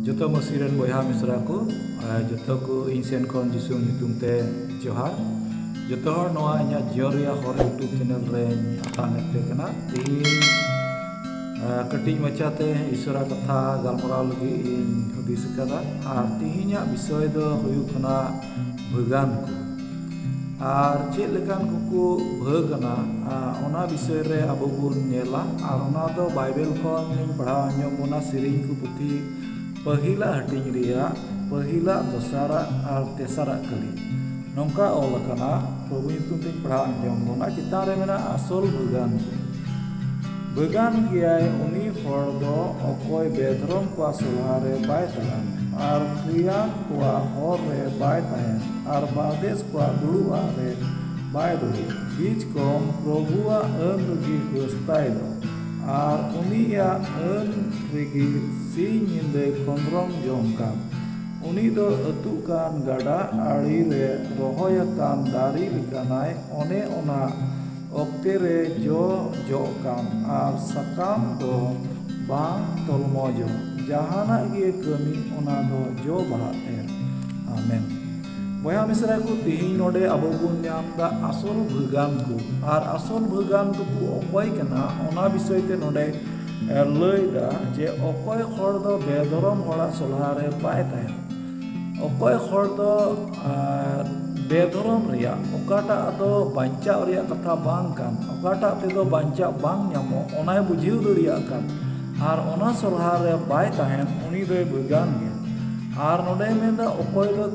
Joto masiran boyha misra ko joto ko insen kon jisung nyutung te johar joto hor noa inya Joria hor YouTube channel re atang te kana tihin kating macha te isura katha galmaraw lagi in hudis kada ar tihinya bisoy do huyuk kana bhagan ko ar chet lekan kuku bhagana ona bisoy re abo bun nyela ar ona do Bible kon ning padhaw anjom bona sering ku puthi Pahila hating ria, pahila dosara ar tesara kali. Nongka olakana, Prabu nyutung ting pradhaw anjom bona kita re mena asol bhagan. Bhagan giai uni hor do okoy bedrom kwa sulhare bai talan. Ar kriyan kwa hor re bai tahen. Ar bades kwa dulu re bai dulu. Bij kom Prabua an rugi hustai do. Ar unia an rigi si nyinde kondrong jongkan uni do atukan gada ari re rohoyakan dari likanai one ona okte re jo kan ar sakam do bang tolmojo jahana ge kami ona do jo bahater amen boya misra ku tihin node abo bun nyam da asol bhagan ku ar asol bhagan ku okoy kana ona bisoy te node lay da je okoy hor do bedorom hola solhare bai tahen okoy hor do bedorom ria okata do bancha ria katha bang kan okata te do bancha bang nyamo onay bujhiu daria kan ar ona solhare bai tahen uni do bhagan ge ar node menda okoy do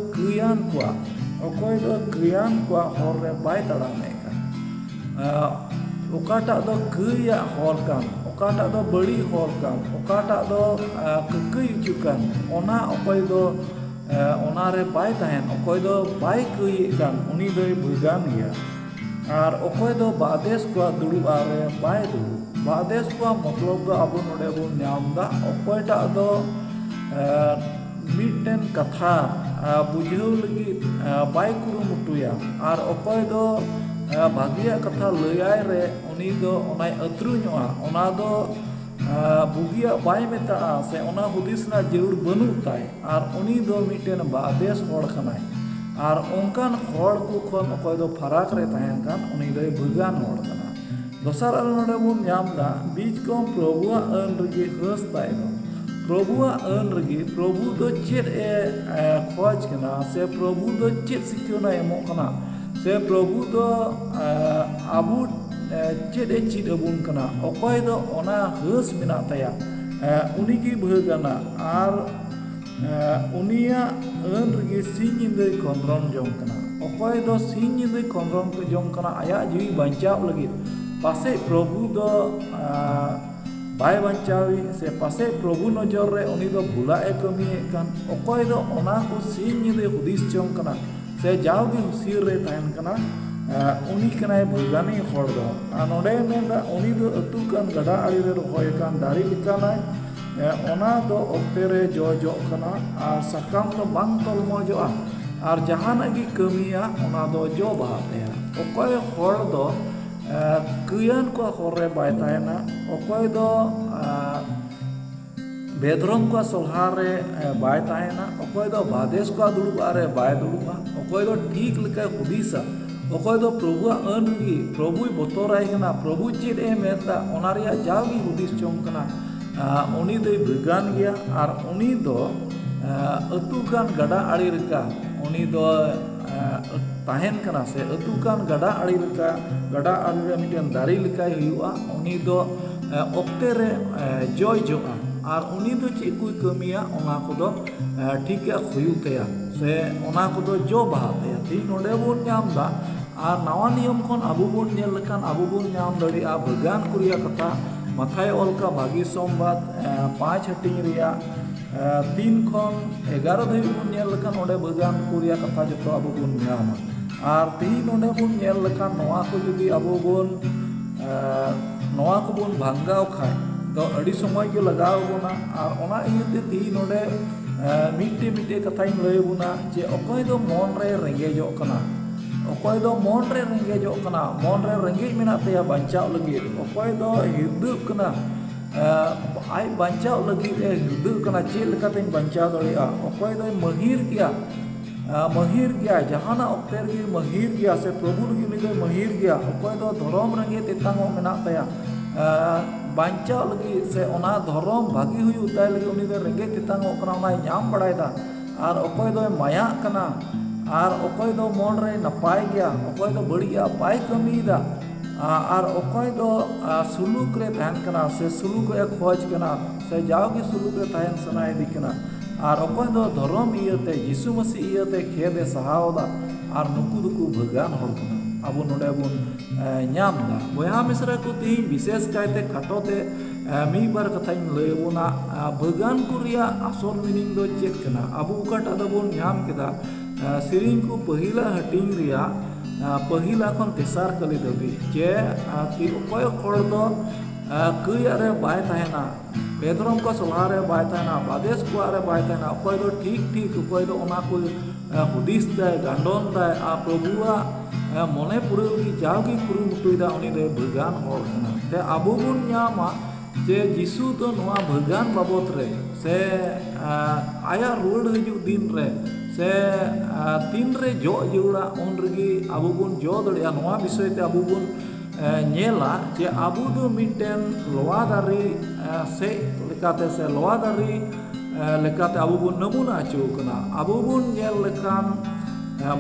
kriyan kwa hor re bai tadame kan okata do kriya hor kan okata do bari hor kan okata do kekei ucukan ona okoy do ona re bai tahen okoy do bai kei kan uni do bhagan ya ar okoy do bades kwa dulu are bai dulu bades kwa matlab do abu node bun nyam da okoy ta do mitten katha bujhau lagi bai kurumutuya ar okoy do bagia katha layai re uni do onay atru nyoa ona do bugia bai meta se ona hudis na jeur banu tai ar uni do mitten bades hor kanai ar onkan hor ku khon okoy do farak re tahen kan uni do bhagan hor kana dosar al node bun nyam da bij kom Prabua an regi hus tai do Prabua an regi Prabhu do chet khoj kana se Prabhu do chet sikyona emok kana se Prabhu do abu chet chit abun kana okoy do ona hus menak taya uni gi bhagana ar unia an regi sin nyinde kondrong jong kana okoy do sin nyinde kondrong ko jong kana aya jiwi bancap lagi pase Prabhu do bai bancawi se pase Prabhu nojor re uni do bula kami kan okoy do ona ko sin nyinde hudis jong kana se jawgi husir re tahen kana uni kanai bhagani hor do anode menda uni do atu kan gada ari re rohoy kan dari likanai ona do okte re jo kana ar sakam do bang tolmojo ar jahana gi kamiya ona do jo bahate okoy hor do kuyan ko hor re bai tahena okoy do bedrom ko solhare bai tahena okoy do bades ko dulu are bai dulu okoy do ठीक leka hudisa okoy do Prabhu an gi Prabhu botorai kana Prabhu chet meta ona ria jawgi hudis chong kana uni do bhagan gya ar uni do atu kan gada ari reka uni do tahen kana se atu kan gada ari reka gada ari re miten dari lekai huyuga uni do okte re joa ar uni do chet kuy kamiya ona ko do ठीक huyu teya se ona ko do jo bahateya ti node bun nyam da ar nawa niyam kon abu bun nyel lekan abu bun nyam dari bhagan kuriya katha mathay olka bagi sombat 5 hating riya 3 kon 11 dhabi bun nyel lekan ode bhagan kuriya katha joto abu bun nyam ar tihin node bun nyel lekan noa ko judi abu bun noa ko bun bhangaw khai do adi somoy ge lagaw bona ar ona iyete tihin node mite kathain lay buna je okoy do mon re rengejok kana okoy do mon re rengejok kana mon re rengej menak taya bancaw lagi okoy do hidup kana ai bancau lagi hidup kena cil kating bancau dalia okoi doi mahir gya jahana okter gi mahir gya se prabhu lagi ni doi mahir gya okoi do dhorom range tetango menak taya bancau lagi se ona dhorom bagi huyu tai lagi uni do range tetango kana onai nyam badai da ar okoi doi maya kana ar okoi do mon re napai gya okoi do badiya pai kami da আর অকয় দো সুলুক রে তাহেন কানা সে সুলুক এ খোঁজ কানা সে যাওগি সুলুক রে তাহেন সনাই দি কানা আর অকয় দো ধরম ইয়তে যিশু মসি ইয়তে খেদে সাহাওদা আর নুকু দুকু ভগান হল কানা আবু নোডে বুন ᱧᱟᱢ ᱫᱟ বয়া মিসরা কো তিহিন বিশেষ কাইতে খাটোতে ᱢᱤᱫᱵᱟᱨ ᱠᱟᱛᱷᱟᱧ ᱞᱟᱹᱭ ᱟᱵᱚᱱᱟ ᱵᱷᱟᱹᱜᱟᱱ ᱠᱚ ᱨᱮᱭᱟᱜ ᱟᱥᱚᱞ ᱢᱤᱱᱤᱝ ᱫᱚ ᱪᱮᱫ ᱠᱟᱱᱟ ᱟᱵᱚ ᱚᱠᱟᱴᱟᱜ ᱫᱚᱵᱚᱱ ᱧᱟᱢ ᱠᱮᱫᱟ ᱥᱮᱨᱮᱧ ᱠᱚ ᱯᱟᱹᱦᱤᱞᱟ ᱦᱟᱹᱴᱤᱧ ᱨᱮᱭᱟᱜ ᱯᱟᱹᱦᱤᱞᱟ ᱠᱷᱚᱱ ᱛᱮᱥᱟᱨ ᱠᱟᱹᱞᱤ ᱫᱷᱟᱹᱵᱤᱡ ᱡᱮ ᱚᱠᱚᱭ ᱦᱚᱲ ᱫᱚ ᱠᱟᱹᱭᱟᱜ ᱨᱮ ᱵᱟᱭ ᱛᱟᱦᱮᱱᱟ ᱯᱮᱫᱨᱚᱢ ᱠᱚ ᱥᱚᱞᱦᱟ ᱨᱮ ᱵᱟᱭ ᱛᱟᱦᱮᱱᱟ ᱵᱟᱫᱮᱥ ᱠᱚᱣᱟᱜ ᱨᱮ ᱵᱟᱭ ᱛᱟᱦᱮᱱᱟ ᱚᱠᱚᱭ ᱫᱚ ᱴᱷᱤᱠ ᱚᱠᱚᱭ ᱫᱚ ᱚᱱᱟ ᱠᱚ ᱦᱩᱫᱤᱥ ᱫᱟᱭ ᱜᱟᱱᱰᱚᱱ ᱫᱟᱭ ᱟᱨ ᱯᱨᱚᱵᱷᱩᱣᱟᱜ ᱢᱚᱱᱮ ᱯᱩᱨᱟᱹᱣ ᱞᱟᱹᱜᱤᱫ ᱡᱟᱣᱜᱮ ᱠᱩᱨᱩᱢᱩᱴᱩᱭᱮᱫᱟ ᱩᱱᱤ ᱫᱚ ᱵᱷᱟᱹᱜᱟᱱ ᱦᱚᱲ ᱠᱟᱱᱟ ᱛᱮ ᱟᱵᱚ ᱵᱚᱱ ᱧᱟᱢᱟ जे यीशु तो नवा भगवान बाबत रे से आया रुआड़ हजू दिन रे से तीन रे जो जरूरा उन रगी आबो बुन जो दड़िया नवा विषय ते आबो बुन नेला जे आबो दो मिटेन लोवादारी से लेकाते से लोवादारी लेकाते आबो बुन नमूना चो कना आबो बुन नेल लेखान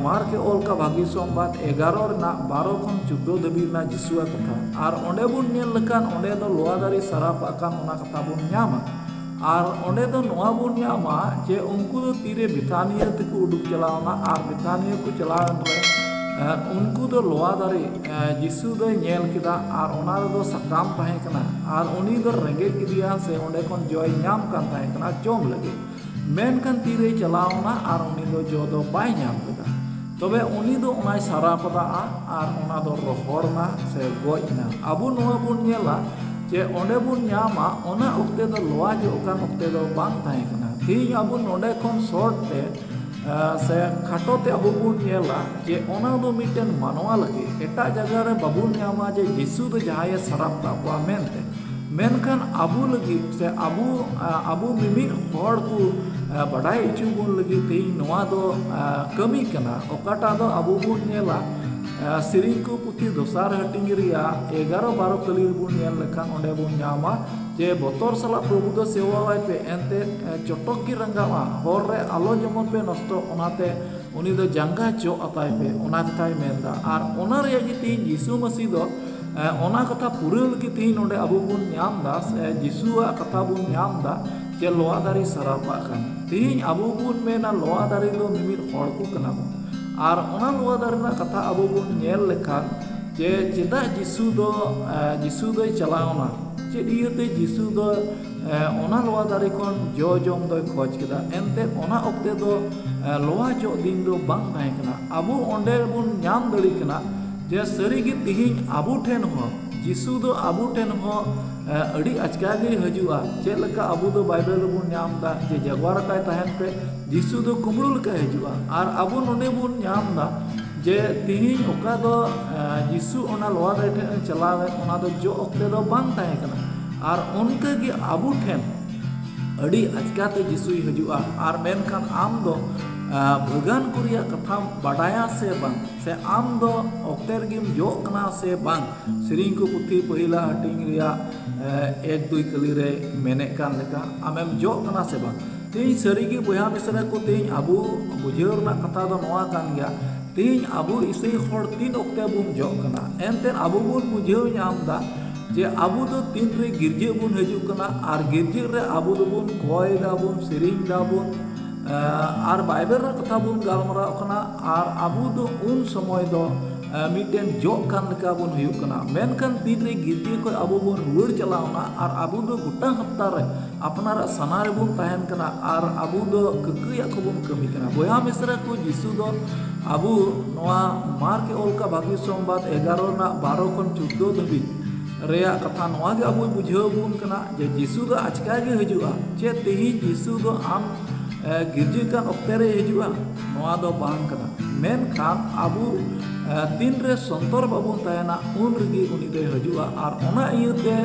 मार के ओल का भागी सोमबाद 11 ना 12 खन 14 दबी ना जिसुआ कथा और ओंडे बुन नेल लेखान ओंडे दो लोवादारी सराप आकान ओना कथा बुन ᱧᱟᱢᱟ और ओंडे दो नोआ बुन ᱧᱟᱢᱟ जे उनको दो तीरे बिथानिया तक उडुक चलावना और बिथानिया को चलावन रे उनको दो लोवादारी जिसु दो नेल किदा और ओना दो सकाम ताहे कना और उनी दो रेंगे किदिया से ओंडे खन जॉय ᱧᱟᱢ कान ताहे कना जोम लगे मेनकान तीरे चलावना और उनी दो जो दो बाय ᱧᱟᱢ किदा तबे उनी दो ओनाय सारापदा और ओना दो रोहड़ना से गोजना आबो नोआ बुन नेला जे ओंडे बुन ᱧᱟᱢᱟ ओना उक्ते दो लोआ जो ओकान उक्ते दो बांग ताहे कना तीन आबो नोडे खन शॉर्ट ते से खाटो ते आबो बुन नेला जे ओना दो मिटेन मानवा लगे एटा जगह रे बाबुन ᱧᱟᱢᱟ जे यीशु दो जहाय सराप तापवा मेनते मेनखान आबो लगी से आबो मिमिद हड़ को बड़ाई इचु बुन लगी तीन नोआ दो कमी कना ओकाटा दो आबो बुन नेला सिरिंग को पुथी दोसार हटिंग रिया 11-12 कली बुन नेल लेखान ओंडे बुन ᱧᱟᱢᱟ जे बतर सला प्रभु दो सेवावाय पे एनते चटक की रंगावा हर रे आलो जमन पे नष्ट ओनाते उनी दो जंगा चो अताय पे ओना कथाय मेनदा और ओना रे जी तीन यीशु मसीह दो ओना कथा पुरल की तीन ओंडे आबो बुन ᱧᱟᱢदा से यीशुआ कथा बुन ᱧᱟᱢदा जे लोवादारी सरापा कान तीन आबो बुन मेना लोवादारी दो मिमिद हड़ को कना और ओना लोवादारी ना कथा आबो बुन नेल लेखान जे चेदा यीशु दो चलावना चेदियते यीशु दो ओना लोवादारी खन जो जोम दो खोज केदा एनते ओना ओक्ते दो लोवा जो दिन दो बांग ताहे कना आबो ओंडे बुन ᱧᱟᱢ दड़ी कना जे सरीगी तिहिन आबो ठेन हो यीशु दो आबो ठेन हो अड़ी अचकागे हजुआ चेद लका आबो दो बाइबल बुन ᱧᱟᱢदा जे जगवार काय ताहेन पे यीशु दो कुमड़ू लका हजुआ और आबो नोडे बुन ᱧᱟᱢदा जे तिहिन ओका दो यीशु ओना लोवादारी ठेन चलावे ओना दो जो ओक्ते दो बांग ताहे कना और उनके गे आबो ठेन अड़ी अचकाते यीशु हजुआ और मेनखान आम दो भगवान को रिया कथा बाडाया से बांग से आम दो ओक्तेर गिम जो कना से बांग सिरिंग को पुथी पहिला हटिंग रिया 1-2 कली रे मेने कान लेका आमेम जो कना से बांग तीन सरीगी बया मिसरा को तीन आबू बुझेर ना कथा दो नोआ कान गया तीन आबू इसे हर तीन ओक्ते बुन जो कना एनतेन आबू बुन बुझेव ᱧᱟᱢदा जे आबू दो तीन रे गिरजे बुन हजू कना और गिरजे रे आबू दो बुन कोय दा बुन सिरिंग दा बुन और बाइबल कथा बुन गालमरा कना और आबू दो उन समय दो मिटेन जो कान लेका बुन हुयु कना मेनखान तीन रे गिरजे को आबू बुन रुआड़ चलावना और आबू दो गोटा हफ्ता रे अपनार सना रे बुन ताहेन कना और आबू दो ककया को बुन कमी कना बया मिसरा को यीशु दो आबू नोआ मार के ओल का भागी सोमबाद 11 ना 12 खन 14 दबी रेया कथा नोआ गे आबू बुझाव बुन कना जे यीशु दो अचका गे हजुआ चे तिहिन यीशु दो आम गिरजे कान ओक्ते रे हजुआ नोआ दो बांग कना मेनखान आबू तीन रे संतर बाबुन ताहेना उन रगी उनी दो हजुआ और ओना इयते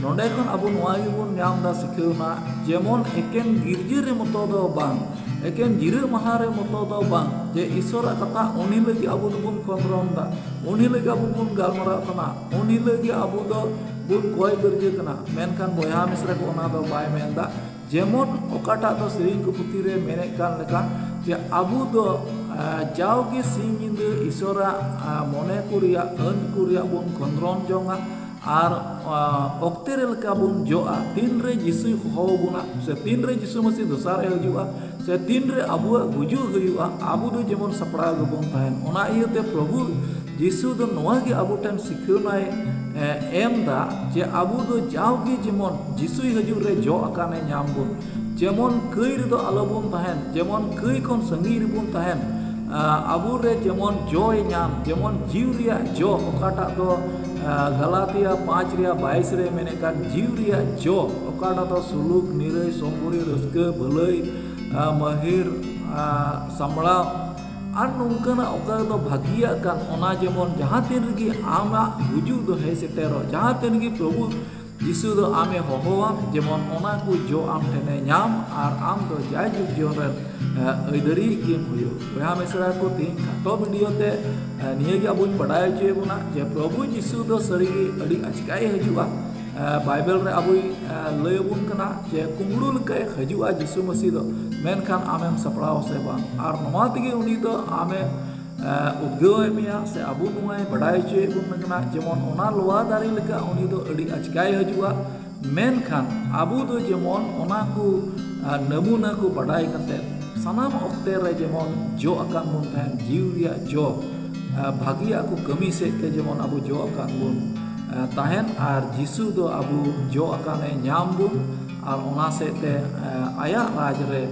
नोडे खन अबो नोआ गिबुन नाम दा सिखावना जेमन एकेन गिरजे रे मतो दो बांग एकेन जिरे माहा रे मतो दो बांग जे ईश्वरा कथा उनी लगी अबो दुबुन खंद्रम दा उनी लगी अबो बुन गालमरा कना उनी लगी अबो दो बुन कोय गरजे कना मेनखान बोया मिसरा को ओना दो बाय मेनदा जेमन ओकाटा दो सेरिंग को पुती रे मेने कान लेका जे अबो दो जाओगे सिंह निंदे ईश्वरा मने कुरिया अन कुरिया बुन खंद्रम जोंगा और ऑक्टे रे लेका बुन जोआ तीन रे जिसु हो बुना से तीन रे जिसु मसी दोसार हजुआ से तीन रे अबु गुजु हुआ अबु दो जेमन सपड़ा गबन ताहन ओना इयते प्रभु जिसु दो नोआ गे अबु टन सिखनाय एम दा जे अबु दो जाओगे जेमन जिसु हजु रे जो अकाने नाम बुन जेमन कई रे दो अलबन ताहन जेमन कई कोन संगी रे बुन ताहन अबु रे जेमन जोय नाम जेमन जीव रिया जो ओकाटा दो गलातिया 5:22 रे मेने कान जीव रिया जो ओकाटा दो सुलुक निरय सोमबुरी रस्के भलई महिर सामला और नौकना ओका दो भागिया कान ओना जेमन जहाँ तीन गी आमा गुजु दो है सेटेरो जहाँ तीन गी प्रभु जिसु दो आमे होहोवा जेमन ओना को जो आम ठेने नाम और आम दो जाय जुग जोरे अदरी गेम हुयो वहा मेसरा को तीन खातो वीडियो ते निये गे अबुन बडाय जे बुना जे प्रभु जिसु दो सरीगी अडी अचकाय हजुआ बाइबल रे अबुई लय बुन कना जे कुमड़ू लके हजुआ जिसु मसीह दो मेनखान आमेम सपड़ाव से बांग और नवा तगे उनी दो आमे उद्गव मिया से अबु नुआय बडाय जे बुन कना जेमन ओना लोआ दारी लका उनी दो अडी अचकाय हजुआ मेनखान अबु दो जेमन ओना को नमूना को बडाय कते सनाम ऑक्टे रे जेमन जो अकान बुन तहन जीव रिया जो भागिया को कमी से के जेमन अबु जो अकान बुन तहन और जिसु दो अबु जो अकाने नाम बुन और ओना से ते आया राज रे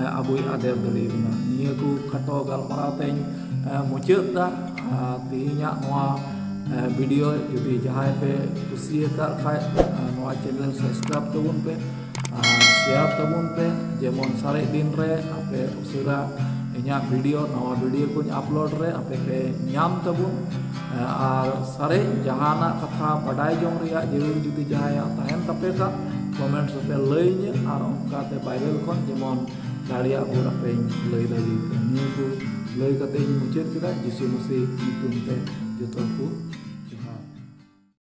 अबुई आदेर दलिबना निया को खटो गलमारातें मुचादा तीना नोआ वीडियो जुदी जहां पे कुसियका खाय नोआ चैनल सब्सक्राइब तबुन पे शेयर तबुन पे जेमन सारे दिन रे आपे उसरा इन्या वीडियो नवा वीडियो को अपलोड रे आपे पे नाम तबुन और सारे जहाना कथा बडाय जों रिया जरूर जुदी जहाया तहन तपे का कमेंट्स पे लइने और उनकाते बाइबल कोन जेमन दाड़िया बुरा पे लई लगी निया को लई कते मुचेत किदा जिसु मसीह तुमते जतो को